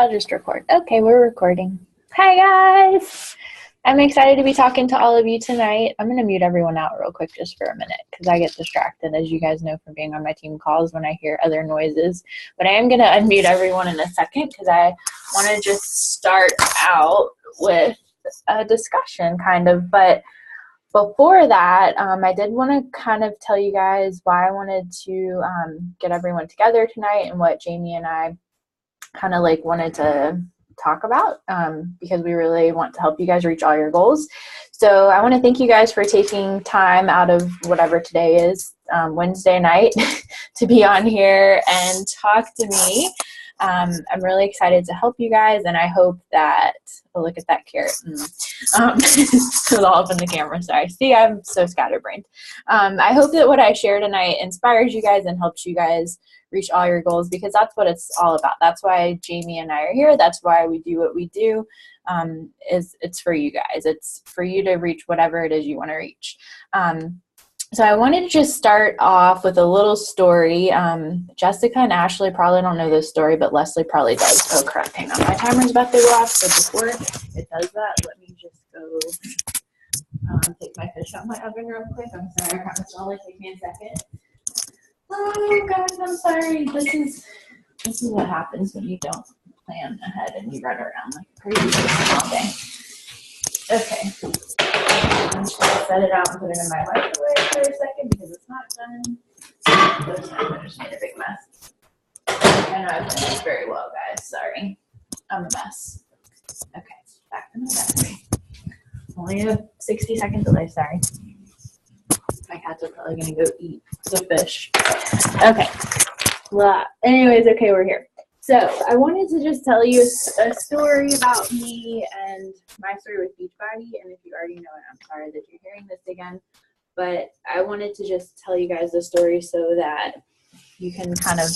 I'll just record. Okay, we're recording. Hi, guys. I'm excited to be talking to all of you tonight. I'm going to mute everyone out real quick just for a minute because I get distracted, as you guys know from being on my team calls, when I hear other noises. But I am going to unmute everyone in a second because I want to just start out with a discussion kind of. But before that, I did want to kind of tell you guys why I wanted to get everyone together tonight and what Jamie and I kind of like wanted to talk about because we really want to help you guys reach all your goals. So I want to thank you guys for taking time out of whatever today is, Wednesday night, to be on here and talk to me. I'm really excited to help you guys, and I hope that, oh, look at that carrot. It's all up in the camera, sorry. See, I'm so scatterbrained. I hope that what I share tonight inspires you guys and helps you guys reach all your goals, because that's what it's all about. That's why Jamie and I are here. That's why we do what we do. It's for you guys. It's for you to reach whatever it is you want to reach. So I wanted to just start off with a little story. Jessica and Ashley probably don't know this story, but Leslie probably does. Oh crap, hang on. My timer's about to go off, so before it does that, let me just go take my fish out of my oven real quick. I'm sorry, I promise it'll only take me a second. Oh guys, I'm sorry. This is what happens when you don't plan ahead and you run around like a crazy person all day. Okay. I'm just gonna set it out and put it in my microwave for a second because it's not done. I just made a big mess. I know I've done this very well, guys. Sorry. I'm a mess. Okay, back to my battery. Only a 60-second delay, sorry. My cats are probably gonna go eat the fish. Okay. Well, anyways, okay, we're here. So I wanted to just tell you a story about me and my story with Beachbody. And if you already know it, I'm sorry that you're hearing this again. But I wanted to just tell you guys the story so that you can kind of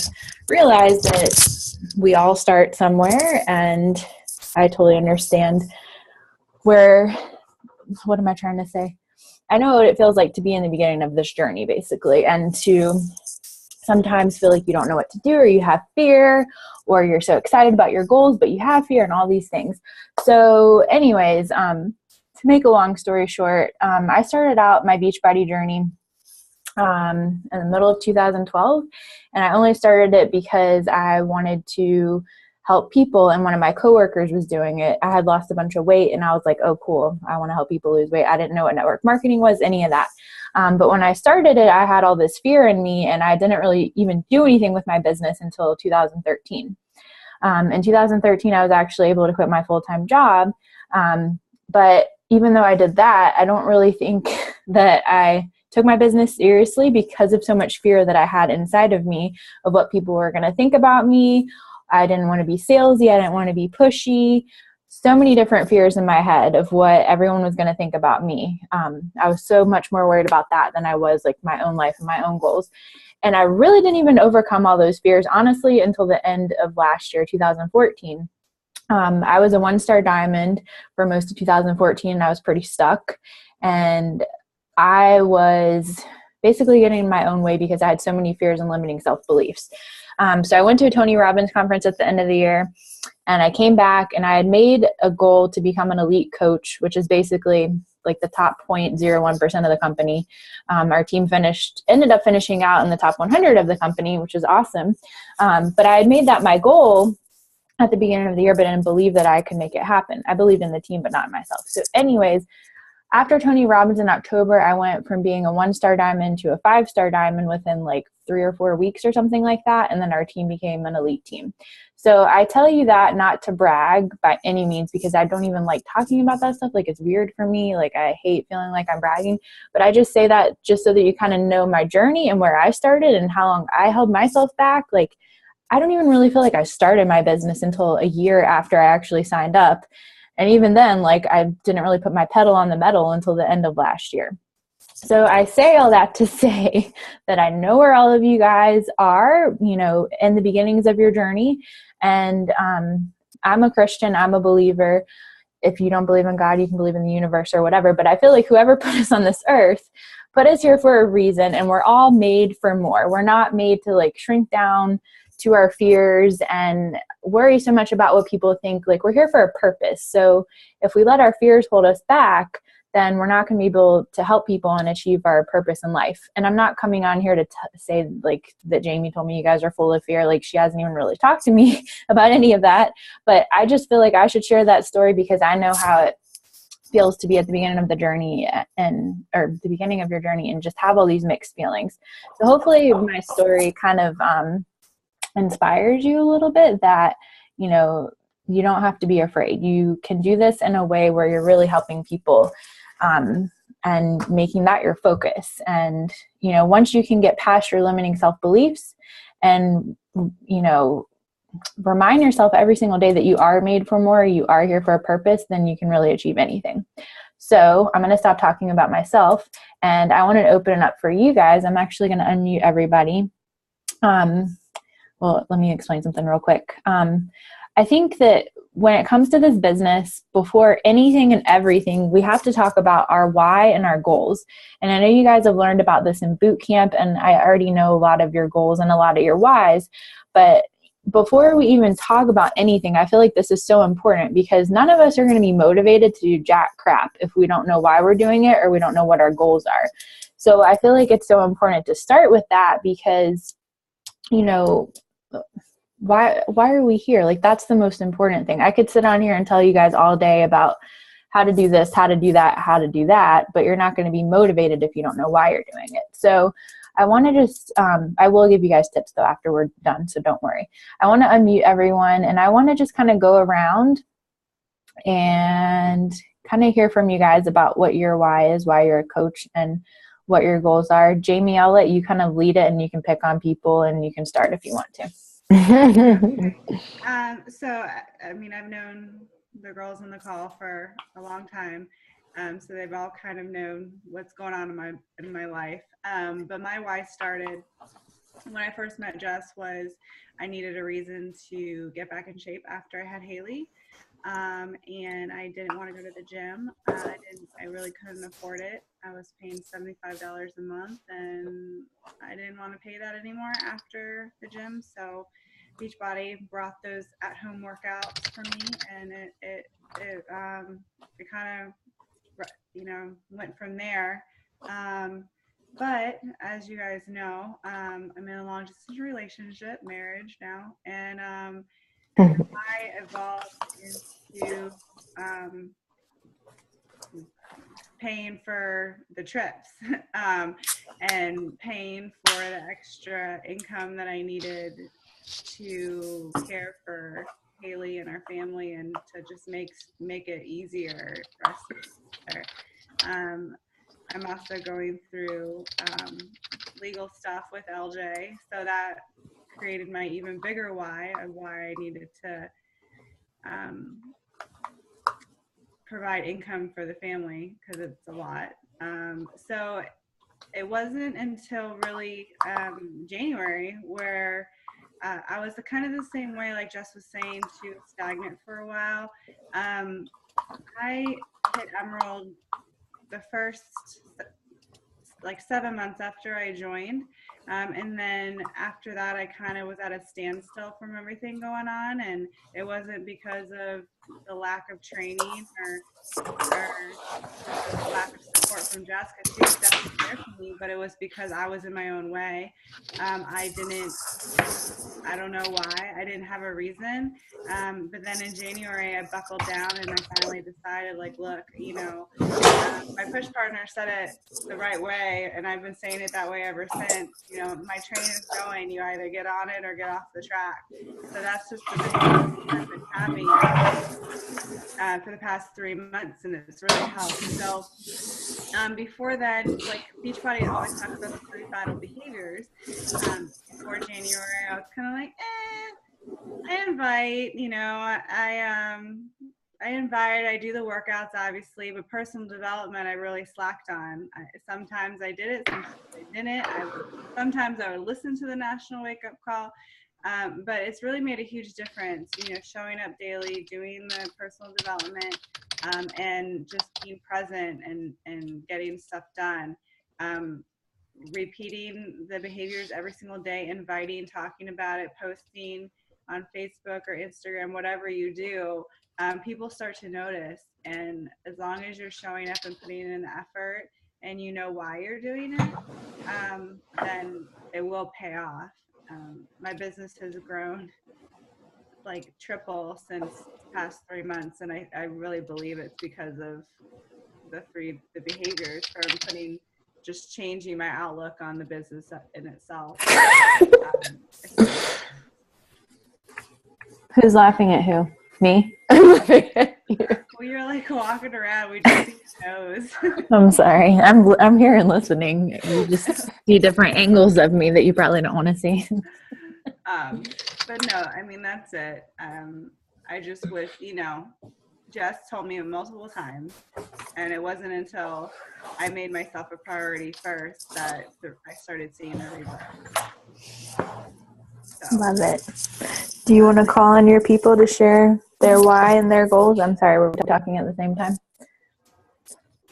realize that we all start somewhere. And I totally understand what am I trying to say? I know what it feels like to be in the beginning of this journey, basically, and to sometimes feel like you don't know what to do, or you have fear, or you're so excited about your goals, but you have fear and all these things. So anyways, to make a long story short, I started out my Beachbody journey in the middle of 2012, and I only started it because I wanted to help people, and one of my coworkers was doing it. I had lost a bunch of weight, and I was like, oh, cool, I want to help people lose weight. I didn't know what network marketing was, any of that. But when I started it, I had all this fear in me, and I didn't really even do anything with my business until 2013. In 2013, I was actually able to quit my full-time job. But even though I did that, I don't really think that I took my business seriously because of so much fear that I had inside of me of what people were going to think about me. I didn't want to be salesy. I didn't want to be pushy. So many different fears in my head of what everyone was going to think about me. I was so much more worried about that than I was like my own life and my own goals. And I really didn't even overcome all those fears, honestly, until the end of last year, 2014. I was a 1-star diamond for most of 2014, and I was pretty stuck. And I was basically getting in my own way because I had so many fears and limiting self-beliefs. So I went to a Tony Robbins conference at the end of the year, and I came back, and I had made a goal to become an elite coach, which is basically like the top 0.01% of the company. Our team ended up finishing out in the top 100 of the company, which is awesome. But I had made that my goal at the beginning of the year, but didn't believe that I could make it happen. I believed in the team, but not in myself. So anyways, after Tony Robbins in October, I went from being a 1-star diamond to a 5-star diamond within like 3 or 4 weeks or something like that. And then our team became an elite team. So I tell you that not to brag by any means, because I don't even like talking about that stuff. Like, it's weird for me. Like, I hate feeling like I'm bragging, but I just say that just so that you kind of know my journey and where I started and how long I held myself back. Like, I don't even really feel like I started my business until a year after I actually signed up. And even then, like, I didn't really put my pedal on the metal until the end of last year. So I say all that to say that I know where all of you guys are, you know, in the beginnings of your journey. And I'm a Christian. I'm a believer. If you don't believe in God, you can believe in the universe or whatever. But I feel like whoever put us on this earth put us here for a reason. And we're all made for more. We're not made to like shrink down to our fears and worry so much about what people think. Like, we're here for a purpose. So if we let our fears hold us back, then we're not going to be able to help people and achieve our purpose in life. And I'm not coming on here to say like that Jamie told me you guys are full of fear. Like, she hasn't even really talked to me about any of that. But I just feel like I should share that story because I know how it feels to be at the beginning of the journey or the beginning of your journey and just have all these mixed feelings. So hopefully my story kind of inspires you a little bit that, you know, you don't have to be afraid. You can do this in a way where you're really helping people and making that your focus. And, you know, once you can get past your limiting self-beliefs and, you know, remind yourself every single day that you are made for more, you are here for a purpose, then you can really achieve anything. So I'm going to stop talking about myself and I want to open it up for you guys. I'm actually going to unmute everybody. Well, let me explain something real quick. I think that when it comes to this business, before anything and everything, we have to talk about our why and our goals. And I know you guys have learned about this in boot camp, and I already know a lot of your goals and a lot of your whys. But before we even talk about anything, I feel like this is so important because none of us are going to be motivated to do jack crap if we don't know why we're doing it or we don't know what our goals are. So I feel like it's so important to start with that because, you know, why are we here? Like, that's the most important thing. I could sit on here and tell you guys all day about how to do this, how to do that, how to do that, but you're not going to be motivated if you don't know why you're doing it. So I want to just, I will give you guys tips though after we're done, so don't worry. I want to unmute everyone and I want to just kind of go around and kind of hear from you guys about what your why is, why you're a coach, and what your goals are. Jamie, I'll let you kind of lead it and you can pick on people and you can start if you want to. So, I mean, I've known the girls on the call for a long time, so they've all kind of known what's going on in my life. But my why started when I first met Jess was I needed a reason to get back in shape after I had Haley, and I didn't want to go to the gym. I really couldn't afford it. I was paying $75 a month, and I didn't want to pay that anymore after the gym. So Beachbody brought those at-home workouts for me, and it kind of, you know, went from there. But as you guys know, I'm in a long-distance relationship, marriage now, and I evolved into paying for the trips and paying for the extra income that I needed to care for Haley and our family and to just make it easier for us together. I'm also going through legal stuff with LJ, so that created my even bigger why of why I needed to provide income for the family because it's a lot. So it wasn't until really January where I was kind of the same way, like Jess was saying, she was stagnant for a while. I hit Emerald the first like 7 months after I joined. And then after that, I kind of was at a standstill from everything going on. And it wasn't because of the lack of training or the lack of support from Jessica. She was definitely there for me, but it was because I was in my own way. I don't know why. I didn't have a reason. But then in January, I buckled down and I finally decided, like, look, you know, my push partner said it the right way, and I've been saying it that way ever since. You know, my train is going. You either get on it or get off the track. So that's just the mentality I've been having for the past 3 months, and it's really helped. So before that, like Beachbody always talks about the 3 vital behaviors. Before January, I was kind of like, I invite, you know, I invite, I do the workouts, obviously, but personal development, I really slacked on. Sometimes I did it, sometimes I didn't. Sometimes I would listen to the National Wake Up Call, but it's really made a huge difference, you know, showing up daily, doing the personal development, and just being present and getting stuff done. repeating the behaviors every single day, inviting, talking about it, posting on Facebook or Instagram, whatever you do, people start to notice. And as long as you're showing up and putting in the effort and you know why you're doing it, then it will pay off. My business has grown like triple since past 3 months, and I really believe it's because of the behaviors from just changing my outlook on the business in itself. Who's laughing at who? Me? Well, you're like walking around. We just see your nose. I'm sorry. I'm here and listening. You just see different angles of me that you probably don't want to see. But no, I mean, that's it. I just wish, Jess told me multiple times, and it wasn't until I made myself a priority first that I started seeing the results. So. Love it. Do you want to call on your people to share their why and their goals? I'm sorry, we're talking at the same time.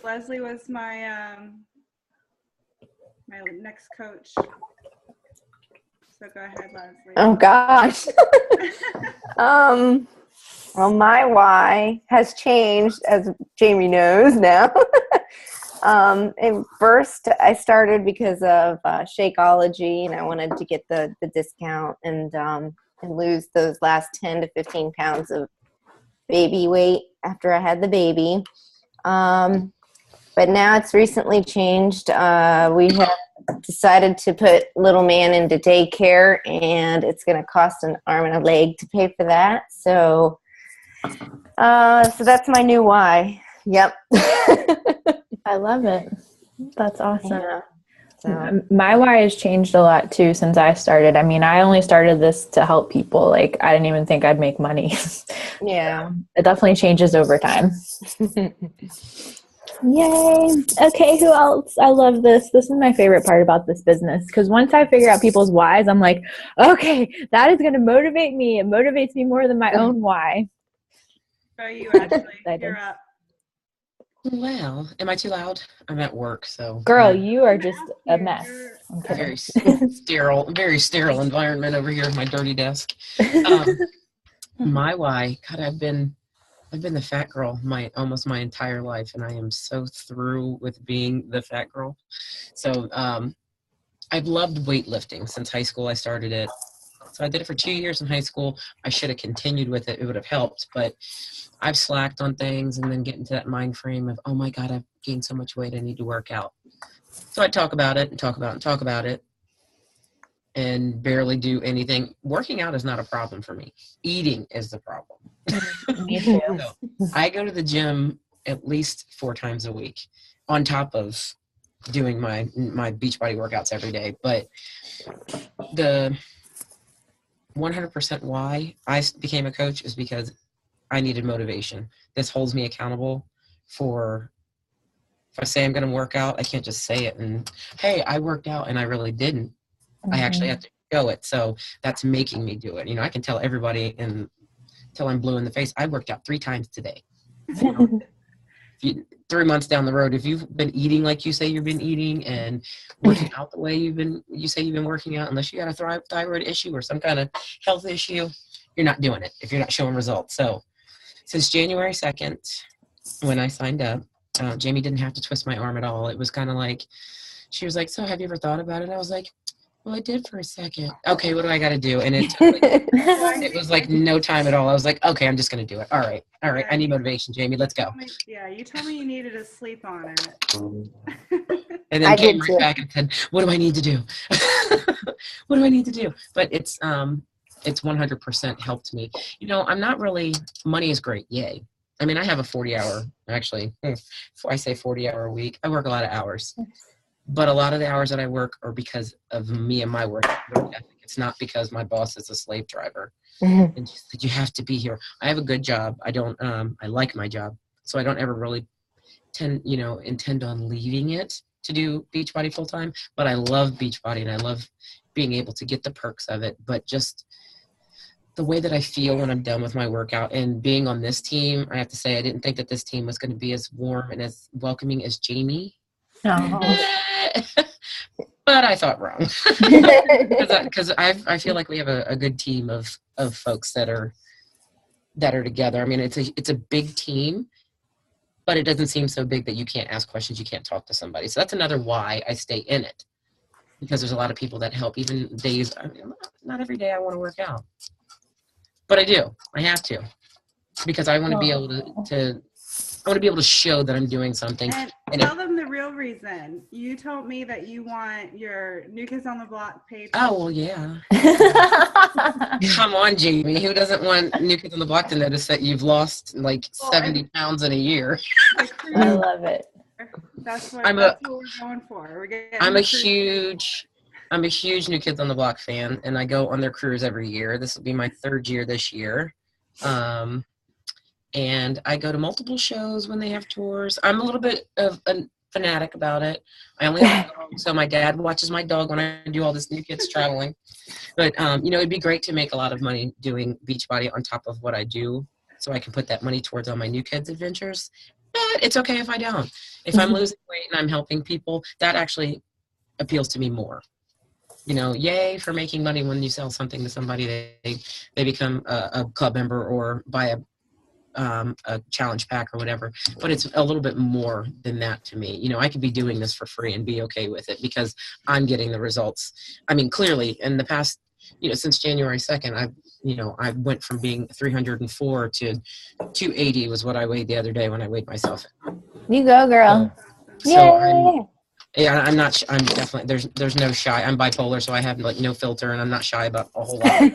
Leslie was my my next coach. So go ahead, Leslie. Oh gosh. Well, my why has changed, as Jamie knows now. And first, I started because of Shakeology, and I wanted to get the discount and lose those last 10 to 15 pounds of baby weight after I had the baby. But now it's recently changed. We have decided to put little man into daycare, and it's going to cost an arm and a leg to pay for that. So that's my new why. Yep. I love it. That's awesome. Yeah. So. My why has changed a lot too since I started. I mean, I only started this to help people. Like, I didn't even think I'd make money. Yeah. It definitely changes over time. Yay. Okay, who else? I love this. This is my favorite part about this business, because once I figure out people's whys, I'm like, okay, that is going to motivate me. It motivates me more than my own why. How are you, Ashley? You're up. Well, am I too loud? I'm at work, so. Girl, you are just a mess. I'm Very kidding. very sterile environment over here at my dirty desk. My why, God, I've been the fat girl almost my entire life, and I am so through with being the fat girl. So I've loved weightlifting since high school. I started it. So I did it for 2 years in high school. I should have continued with it. It would have helped, but I've slacked on things and then get into that mind frame of, oh my God, I've gained so much weight. I need to work out. So I talk about it and talk about it and talk about it and barely do anything. Working out is not a problem for me. Eating is the problem. Me too. So I go to the gym at least 4 times a week on top of doing my Beachbody workouts every day. But the 100% why I became a coach is because I needed motivation. This holds me accountable for, if I say I'm going to work out, I can't just say it and, hey, I worked out and I really didn't. Mm-hmm. I actually have to show it. So that's making me do it. I can tell everybody until I'm blue in the face, I worked out 3 times today. 3 months down the road, if you've been eating like you say you've been eating and working out the way you say you've been working out, unless you got a thyroid issue or some kind of health issue, you're not doing it if you're not showing results. So since January 2nd, when I signed up, Jamie didn't have to twist my arm at all. It was kind of like, she was like, so have you ever thought about it? I was like, well, I did for a second. Okay, what do I got to do? And it was like no time at all. I was like, okay, I'm just going to do it. All right. I need motivation, Jamie. Let's go. You told me you needed to sleep on it. And then came right back and said, what do I need to do? What do I need to do? But it's 100% helped me. I'm not really, money is great. Yay. I mean, I have a 40-hour, actually, I say 40-hour a week. I work a lot of hours. But a lot of the hours that I work are because of me and my work ethic. It's not because my boss is a slave driver. Mm-hmm. And she said, you have to be here. I have a good job. I like my job. So I don't ever really intend on leaving it to do Beachbody full time. But I love Beachbody and I love being able to get the perks of it. But just the way that I feel when I'm done with my workout and being on this team, I have to say, I didn't think that this team was going to be as warm and as welcoming as Jamie. Oh. but I thought wrong. Because I feel like we have a good team of folks that are together. I mean, it's a big team, but it doesn't seem so big that you can't ask questions, you can't talk to somebody. So that's another why I stay in it, because there's a lot of people that help. Even days, I mean, not every day I want to work out, but I do. I have to, because I want to be able to I want to be able to show that I'm doing something. And tell them the real reason. You told me that you want your New Kids on the Block page. Oh, well, yeah. Come on, Jamie. Who doesn't want New Kids on the Block to notice that you've lost like 70 pounds in a year? I love it. That's what we're going for. I'm a huge New Kids on the Block fan, and I go on their cruise every year. This will be my 3rd year this year. And I go to multiple shows when they have tours. I'm a little bit of a fanatic about it. I only have a dog, so my dad watches my dog when I do all this New Kids traveling. But, it'd be great to make a lot of money doing Beachbody on top of what I do, so I can put that money towards all my New Kids adventures. But it's okay if I don't. If I'm losing weight and I'm helping people, that actually appeals to me more. Yay for making money when you sell something to somebody. They become a club member or buy a challenge pack or whatever, but it's a little bit more than that to me. I could be doing this for free and be okay with it because I'm getting the results. I mean, clearly in the past, since January 2nd, I went from being 304 to 280 was what I weighed the other day when I weighed myself. You go, girl. So I'm not, I'm definitely, there's no shy. I'm bipolar, so I have like no filter, and I'm not shy about a whole lot.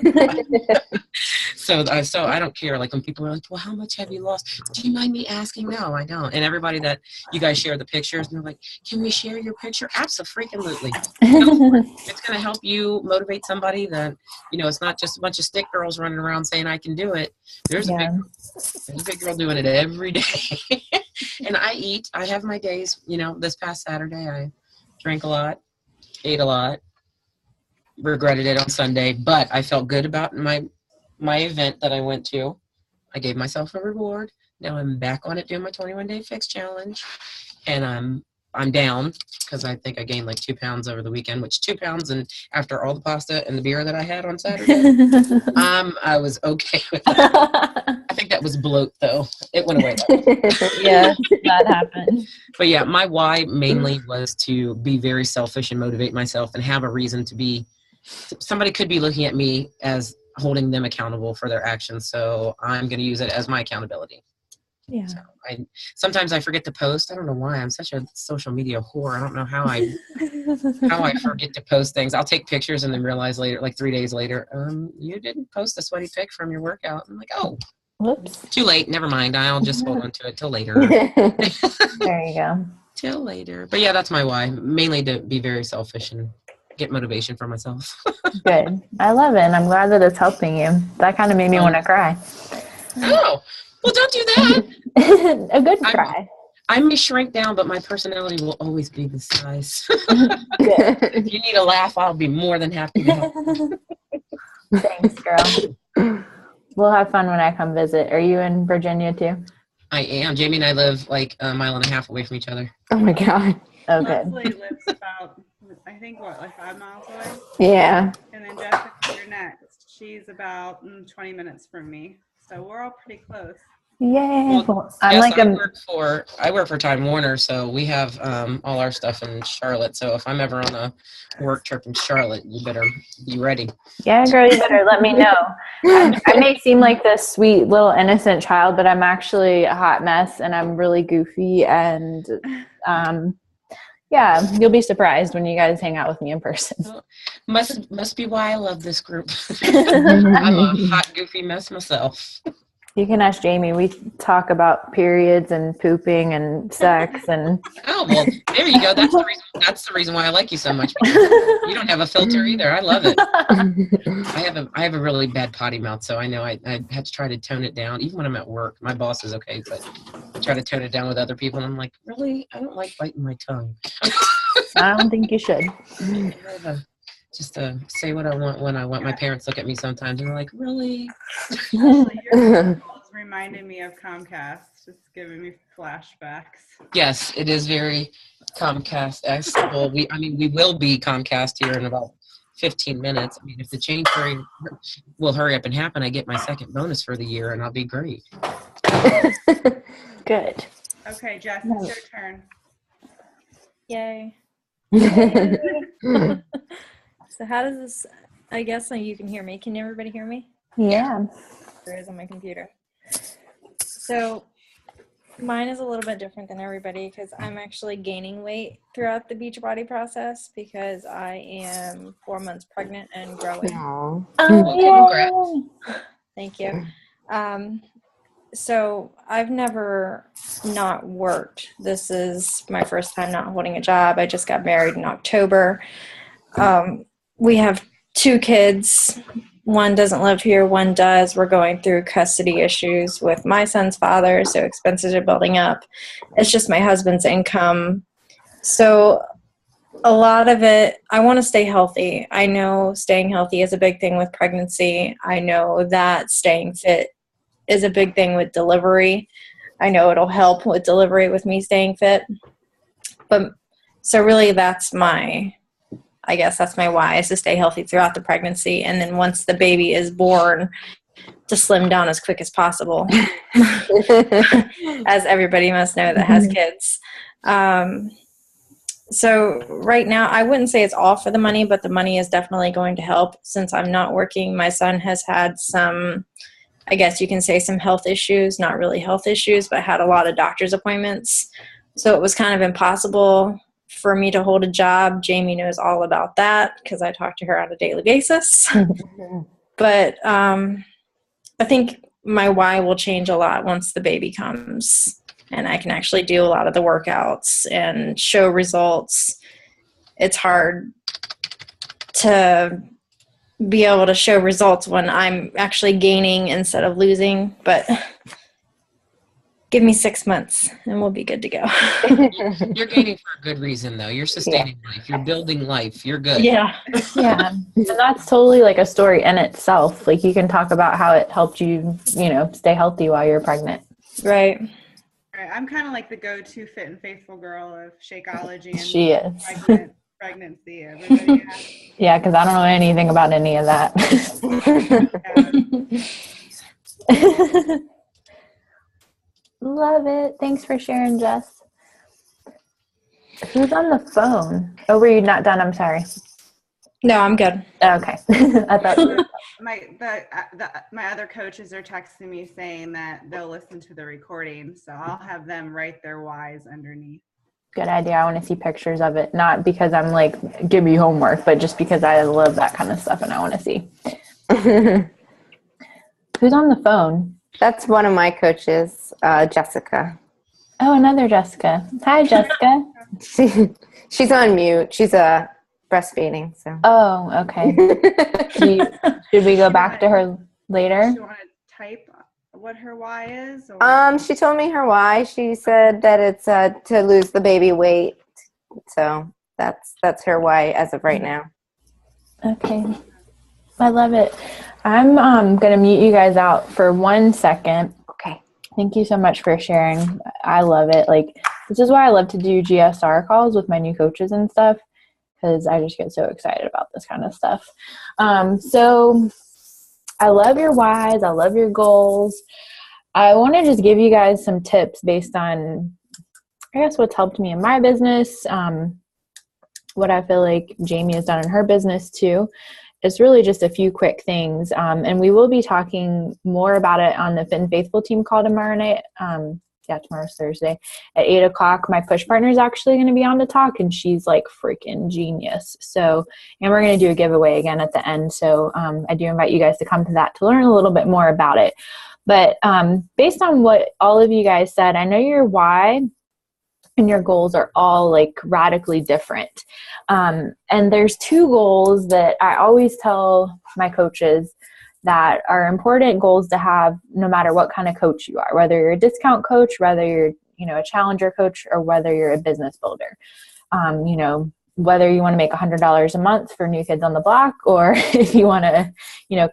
So I don't care. Like when people are like, well, how much have you lost? Do you mind me asking? No, I don't. And everybody that you guys share the pictures, and they're like, can we share your picture? Absolutely. It's going to help you motivate somebody that, it's not just a bunch of stick girls running around saying I can do it. There's a big girl doing it every day. And I eat. I have my days. This past Saturday, I drank a lot, ate a lot, regretted it on Sunday, but I felt good about my event that I went to. I gave myself a reward. Now I'm back on it doing my 21-day fix challenge, and I'm down because I think I gained like 2 pounds over the weekend, which 2 pounds, and after all the pasta and the beer that I had on Saturday, I was okay with that. I think that was bloat though. It went away. Yeah, that happened. But yeah, my why mainly was to be very selfish and motivate myself and have a reason to be. Somebody could be looking at me as holding them accountable for their actions, so I'm going to use it as my accountability. Yeah. So sometimes I forget to post. I don't know why. I'm such a social media whore. I don't know how I forget to post things. I'll take pictures and then realize later, like 3 days later, you didn't post a sweaty pic from your workout. I'm like, oh, whoops. Too late. Never mind. I'll just hold on to it till later. There you go. Till later. But yeah, that's my why. Mainly to be very selfish and get motivation for myself. Good. I love it, and I'm glad that it's helping you. That kind of made me want to cry. Oh, well, don't do that. A good cry. I may shrink down, but my personality will always be the size. If you need a laugh, I'll be more than happy to help. Thanks, girl. We'll have fun when I come visit. Are you in Virginia too? I am. Jamie and I live like a mile and a half away from each other. Oh my God. Oh, good. Leslie lives about, I think, like 5 miles away? Yeah. And then Jessica, you're next. She's about 20 minutes from me. So we're all pretty close. Yay. Well, I'm yes, like I work for Time Warner, so we have all our stuff in Charlotte. So if I'm ever on a work trip in Charlotte, you better be ready. Yeah, girl, you better let me know. I may seem like this sweet little innocent child, but I'm actually a hot mess, and I'm really goofy. And yeah, you'll be surprised when you guys hang out with me in person. Must be why I love this group. I'm a hot, goofy mess myself. You can ask Jamie. We talk about periods and pooping and sex and. Oh well, there you go. That's the reason why I like you so much. You don't have a filter either. I love it. I have a really bad potty mouth, so I know I have to try to tone it down. Even when I'm at work, my boss is okay, but I try to tone it down with other people, and I'm like, really, I don't like biting my tongue. I don't think you should. Just to say what I want when I want. My parents look at me sometimes and they're like, really? Leslie, you're It's reminding me of Comcast. Just giving me flashbacks. Yes, it is very Comcast-esque. Well, we will be Comcast here in about 15 minutes. I mean, if the change will hurry up and happen, I get my second bonus for the year, and I'll be great. Good. Okay, Jess, it's your turn. Yay. So how does this, I guess you can hear me. Can everybody hear me? Yeah. There is on my computer. So mine is a little bit different than everybody because I'm actually gaining weight throughout the Beachbody process because I am 4 months pregnant and growing. Aw. Oh, Thank you. So I've never not worked. This is my first time not holding a job. I just got married in October. We have 2 kids. One doesn't live here, one does. We're going through custody issues with my son's father, so expenses are building up. It's just my husband's income. So a lot of it, I want to stay healthy. I know staying healthy is a big thing with pregnancy. I know that staying fit is a big thing with delivery. I know it'll help with delivery with me staying fit. But so really that's my why, is to stay healthy throughout the pregnancy. And then once the baby is born, to slim down as quick as possible, as everybody must know that has kids. So right now, I wouldn't say it's all for the money, but the money is definitely going to help. Since I'm not working, my son has had some, I guess you can say, some health issues, not really health issues, but had a lot of doctor's appointments. So it was kind of impossible for me to hold a job. Jamie knows all about that because I talk to her on a daily basis. But I think my why will change a lot once the baby comes and I can actually do a lot of the workouts and show results. It's hard to be able to show results when I'm actually gaining instead of losing, but give me 6 months and we'll be good to go. You're gaining for a good reason, though. You're sustaining life. You're building life. You're good. Yeah. yeah. And that's totally like a story in itself. Like you can talk about how it helped you, stay healthy while you're pregnant. Right. Right. I'm kind of like the go-to fit and faithful girl of Shakeology and She is. pregnancy. Everybody has. Yeah, because I don't know anything about any of that. Love it. Thanks for sharing, Jess. Who's on the phone? Oh, were you not done? I'm sorry. No, I'm good. Okay. I thought My other coaches are texting me saying that they'll listen to the recording, so I'll have them write their whys underneath. good idea. I want to see pictures of it. Not because I'm like, give me homework, but just because I love that kind of stuff and I want to see. Who's on the phone? That's one of my coaches, Jessica. Oh, another Jessica. Hi, Jessica. She's on mute. She's breastfeeding. So. Oh, okay. Should we go back to her later? Do you want to type what her why is? Or? She told me her why. She said that it's to lose the baby weight. So that's her why as of right now. Okay. I love it. I'm going to mute you guys out for 1 second. Okay. Thank you so much for sharing. I love it. Like, this is why I love to do GSR calls with my new coaches and stuff, because I just get so excited about this kind of stuff. So I love your whys. I love your goals. I want to just give you guys some tips based on, I guess, what's helped me in my business, what I feel like Jamie has done in her business too. It's really just a few quick things. And we will be talking more about it on the Fit and Faithful team call tomorrow night. Tomorrow's Thursday at 8:00. My push partner is actually going to be on to talk, and she's like freaking genius. So, and we're going to do a giveaway again at the end. So I do invite you guys to come to that to learn a little bit more about it. But based on what all of you guys said, I know your why and your goals are all like radically different. And there's 2 goals that I always tell my coaches that are important goals to have no matter what kind of coach you are, whether you're a discount coach, whether you're, a challenger coach, or whether you're a business builder. Whether you want to make $100 a month for New Kids on the Block, or if you want to,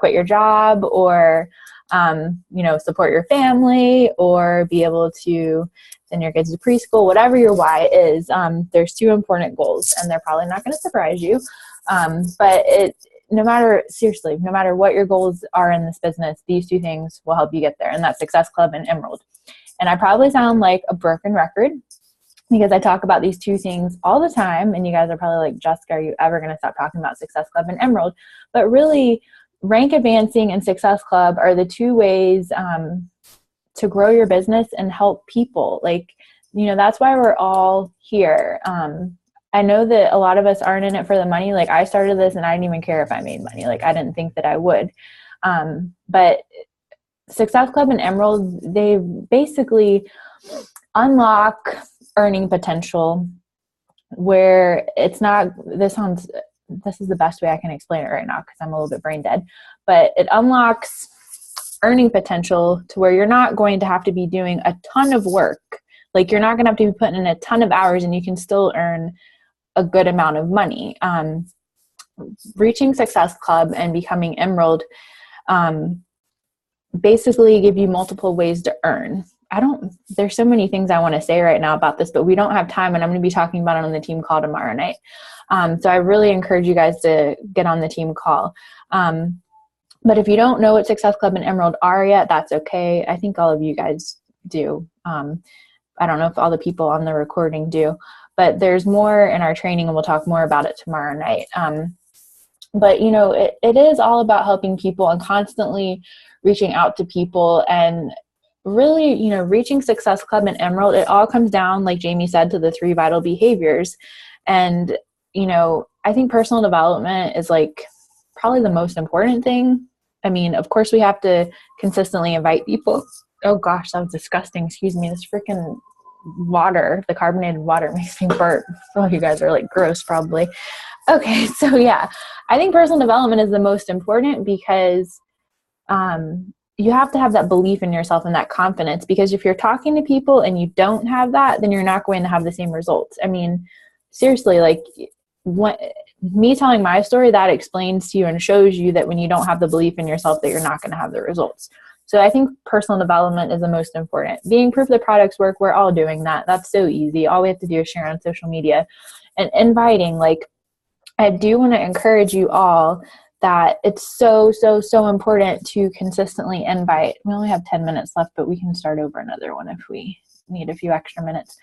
quit your job, or support your family or be able to send your kids to preschool, whatever your why is. There's 2 important goals, and they're probably not going to surprise you. But no matter what your goals are in this business, these 2 things will help you get there. And that's Success Club and Emerald. And I probably sound like a broken record because I talk about these 2 things all the time. And you guys are probably like, Jessica, are you ever going to stop talking about Success Club and Emerald? But really, Rank Advancing and Success Club are the 2 ways to grow your business and help people. That's why we're all here. I know that a lot of us aren't in it for the money. Like, I started this and I didn't even care if I made money. Like, I didn't think that I would. But Success Club and Emerald, they basically unlock earning potential where it's not, this is the best way I can explain it right now because I'm a little bit brain dead, but it unlocks earning potential to where you're not going to have to be doing a ton of work. Like, you're not going to have to be putting in a ton of hours and you can still earn a good amount of money. Reaching Success Club and becoming Emerald basically give you multiple ways to earn. There's so many things I want to say right now about this, but we don't have time, and I'm going to be talking about it on the team call tomorrow night. So I really encourage you guys to get on the team call. But if you don't know what Success Club and Emerald are yet, that's okay. I think all of you guys do. I don't know if all the people on the recording do, but there's more in our training, and we'll talk more about it tomorrow night. But it is all about helping people and constantly reaching out to people, and really, reaching Success Club and Emerald, it all comes down, like Jamie said, to the 3 vital behaviors. And, I think personal development is probably the most important thing. I mean, of course we have to consistently invite people. Oh gosh, that was disgusting. Excuse me. This freaking water, the carbonated water makes me burp. Oh, you guys are gross probably. Okay. So yeah, I think personal development is the most important because, you have to have that belief in yourself and that confidence, because if you're talking to people and you don't have that, then you're not going to have the same results. I mean, seriously, me telling my story, that explains to you and shows you that when you don't have the belief in yourself, that you're not going to have the results. So I think personal development is the most important. Being proof that products work, we're all doing that. That's so easy. All we have to do is share on social media. And inviting, I do want to encourage you all that it's so, so, so important to consistently invite. We only have 10 minutes left, but we can start over another one if we need a few extra minutes.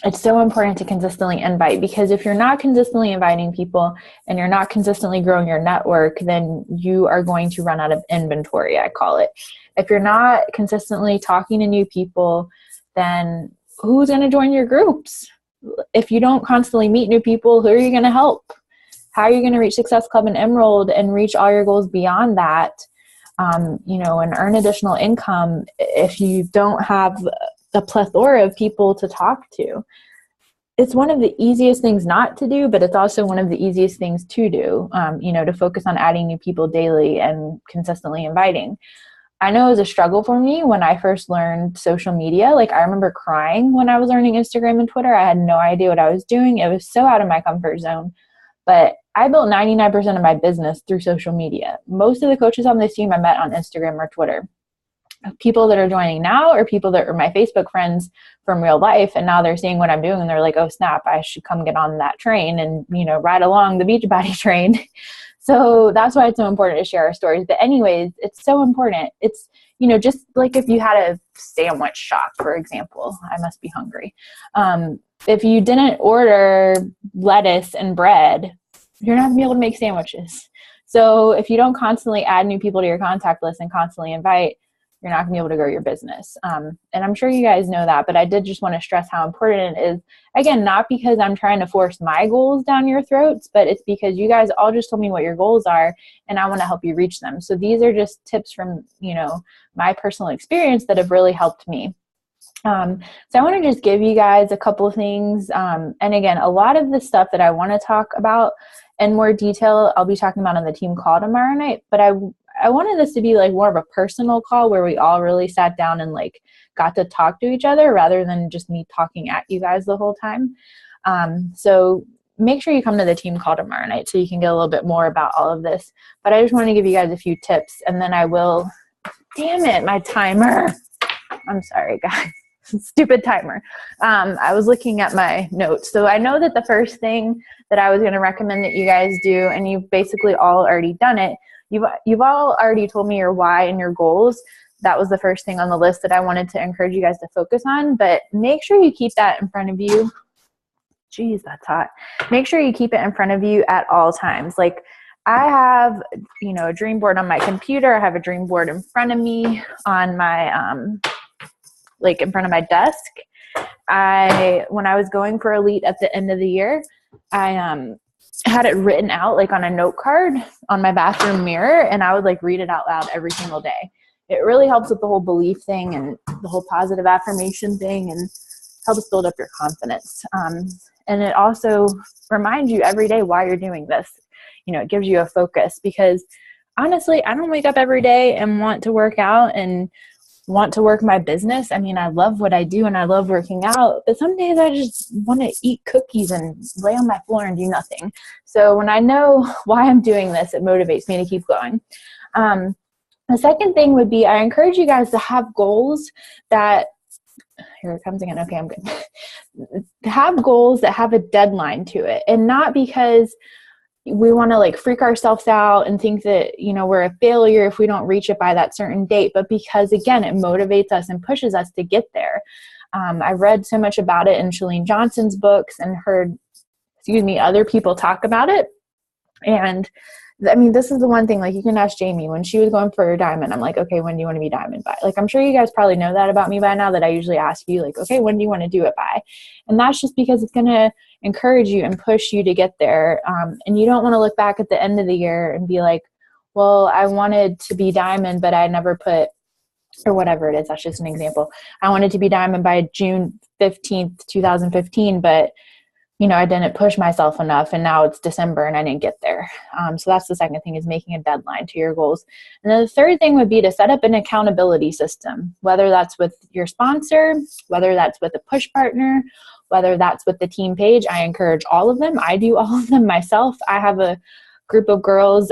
It's so important to consistently invite, because if you're not consistently inviting people and you're not consistently growing your network, then you are going to run out of inventory, I call it. If you're not consistently talking to new people, then who's going to join your groups? If you don't constantly meet new people, who are you going to help? How are you going to reach Success Club and Emerald and reach all your goals beyond that, and earn additional income if you don't have a plethora of people to talk to? It's one of the easiest things not to do, but it's also one of the easiest things to do, to focus on adding new people daily and consistently inviting. I know it was a struggle for me when I first learned social media. I remember crying when I was learning Instagram and Twitter. I had no idea what I was doing. It was so out of my comfort zone. But I built 99% of my business through social media. Most of the coaches on this team I met on Instagram or Twitter. People that are joining now are people that are my Facebook friends from real life, and now they're seeing what I'm doing and they're like, oh snap, I should come get on that train and ride along the Beachbody train. So that's why it's so important to share our stories. But anyways, it's so important. It's just like if you had a sandwich shop, for example. I must be hungry. If you didn't order lettuce and bread, you're not going to be able to make sandwiches. So if you don't constantly add new people to your contact list and constantly invite, you're not going to be able to grow your business. And I'm sure you guys know that, but I did just want to stress how important it is. Again, not because I'm trying to force my goals down your throats, but it's because you guys all just told me what your goals are, and I want to help you reach them. So these are just tips from, my personal experience that have really helped me. So I want to just give you guys a couple of things. And again, a lot of the stuff that I want to talk about in more detail, I'll be talking about on the team call tomorrow night, but I wanted this to be more of a personal call where we all really sat down and got to talk to each other rather than just me talking at you guys the whole time. So make sure you come to the team call tomorrow night so you can get a little bit more about all of this. But I just want to give you guys a few tips, and then I will, damn it, my timer. I'm sorry, guys. Stupid timer. I was looking at my notes. So I know that the first thing that I was going to recommend that you guys do, and you've basically all already done it, you've all already told me your why and your goals. That was the first thing on the list that I wanted to encourage you guys to focus on, but make sure you keep that in front of you. Jeez, that's hot. Make sure you keep it in front of you at all times. Like, I have, a dream board on my computer. I have a dream board in front of me on my, in front of my desk. When I was going for Elite at the end of the year, I had it written out like on a note card on my bathroom mirror, and I would like read it out loud every single day. It really helps with the whole belief thing and the whole positive affirmation thing, and helps build up your confidence. And it also reminds you every day why you're doing this. It gives you a focus, because honestly, I don't wake up every day and want to work out and want to work my business. I mean, I love what I do and I love working out, but some days I just want to eat cookies and lay on my floor and do nothing. So when I know why I'm doing this, it motivates me to keep going. The second thing would be, I encourage you guys to have goals that, here it comes again. Okay, I'm good. Have goals that have a deadline to it, and not because we want to like freak ourselves out and think that, we're a failure if we don't reach it by that certain date, but because, again, it motivates us and pushes us to get there. I read so much about it in Chalene Johnson's books and heard, other people talk about it. And I mean, this is the one thing, like, you can ask Jamie when she was going for her diamond. I'm like, okay, when do you want to be diamond by? Like, I'm sure you guys probably know that about me by now, that I usually ask you, like, okay, when do you want to do it by? And that's just because it's going to encourage you and push you to get there. And you don't want to look back at the end of the year and be like, well, I wanted to be diamond, but I never put, or whatever it is. That's just an example. I wanted to be diamond by June 15th, 2015, but I didn't push myself enough, and now it's December and I didn't get there. So that's the second thing, is making a deadline to your goals. And then the third thing would be to set up an accountability system, whether that's with your sponsor, whether that's with a push partner, whether that's with the team page. I encourage all of them. I do all of them myself. I have a group of girls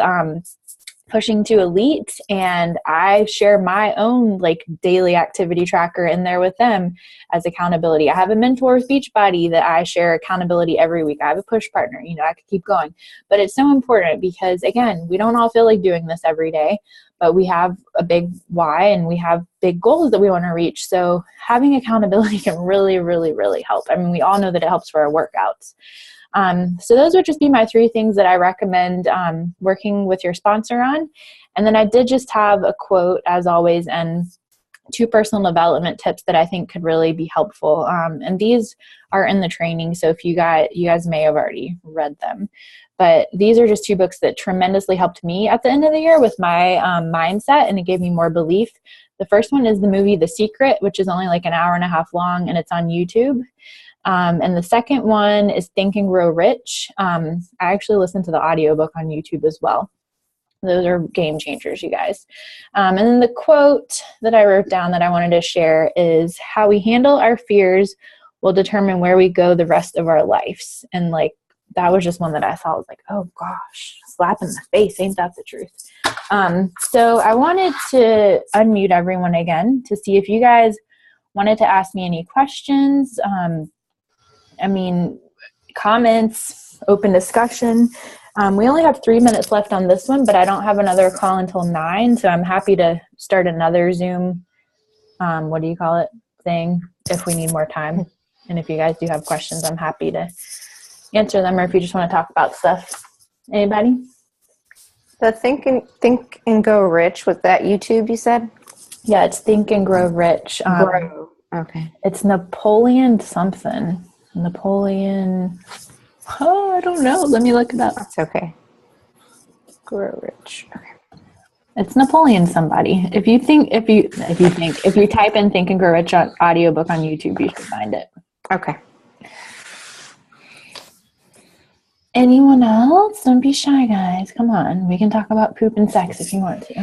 pushing to Elite, and I share my own like daily activity tracker in there with them as accountability. I have a mentor with Beachbody that I share accountability every week. I have a push partner. I could keep going, but it's so important because, again, we don't all feel like doing this every day, but we have a big why and we have big goals that we want to reach. So having accountability can really, really, really help. I mean, we all know that it helps for our workouts. So those would just be my three things that I recommend working with your sponsor on. And then I did just have a quote, as always, and 2 personal development tips that I think could really be helpful. And these are in the training, so if you guys may have already read them. But these are just 2 books that tremendously helped me at the end of the year with my mindset, and it gave me more belief. The first one is the movie The Secret, which is only like an hour and a half long, and it's on YouTube. And the second one is Think and Grow Rich. I actually listened to the audiobook on YouTube as well. Those are game changers, you guys. And then the quote that I wrote down that I wanted to share is, how we handle our fears will determine where we go the rest of our lives. And like, that was just one that I thought was like, oh gosh, slap in the face. Ain't that the truth? So I wanted to unmute everyone again to see if you guys wanted to ask me any questions. Comments, open discussion. We only have 3 minutes left on this one, but I don't have another call until 9, so I'm happy to start another Zoom, thing if we need more time. And if you guys do have questions, I'm happy to answer them, or if you just want to talk about stuff. Anybody? The Think and Go Rich, was that YouTube you said? Yeah, it's Think and Grow Rich. Grow. Okay. It's Napoleon something. I don't know. Let me look it up. That's okay. Grow Rich. Okay. It's Napoleon somebody. If you type in Think and Grow Rich on audiobook on YouTube, you should find it. Okay. Anyone else? Don't be shy, guys. Come on. We can talk about poop and sex if you want to.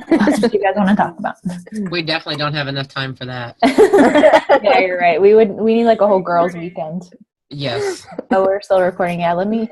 That's what you guys want to talk about. We definitely don't have enough time for that. Yeah, you're right. We need like a whole girls' weekend. Yes. Oh, we're still recording. Yeah, let me